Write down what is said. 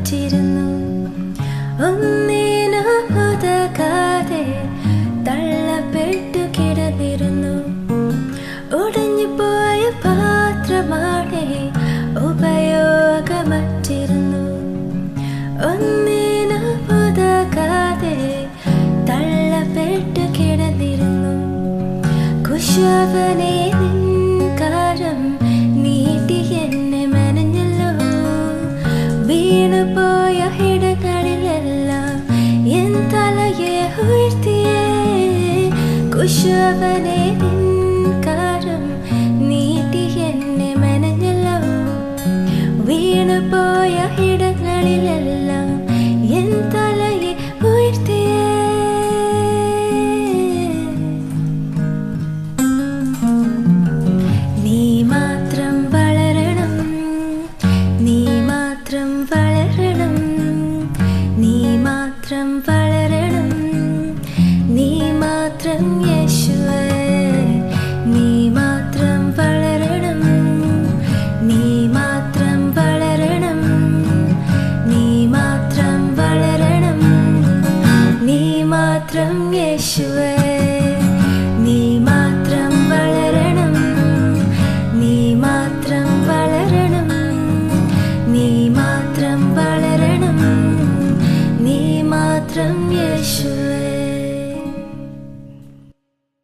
മാറ്റിരുന്നു. ഒന്നിനു ഉതകാതെ തള്ളപ്പെട്ടു കിടന്നിരുന്നു. ഒടിഞ്ഞുപോയ പാത്രമാണ് ഉപയോഗമറ്റിരുന്നു. ഒന്നിനു ഉതകാതെ തള്ളപ്പെട്ടു കിടന്നിരുന്നു. കുശവനെ നിൻകാരം നീട്ടി എന്നെ മെനഞ്ഞല്ലോ. വീണുപോയ ഇടങ്ങളിലെല്ലാം എൻ തലയെ ഉയർത്തിയേ. കുശവനെ നിൻകാരം നീട്ടി എന്നെ മെനഞ്ഞല്ലോ. വീണുപോയ ഇടങ്ങളിലെല്ലാം എൻ തലയെ ഉയർത്തിയേ. നീ മാത്രം വളരണം, നീ മാത്രം വളരണം.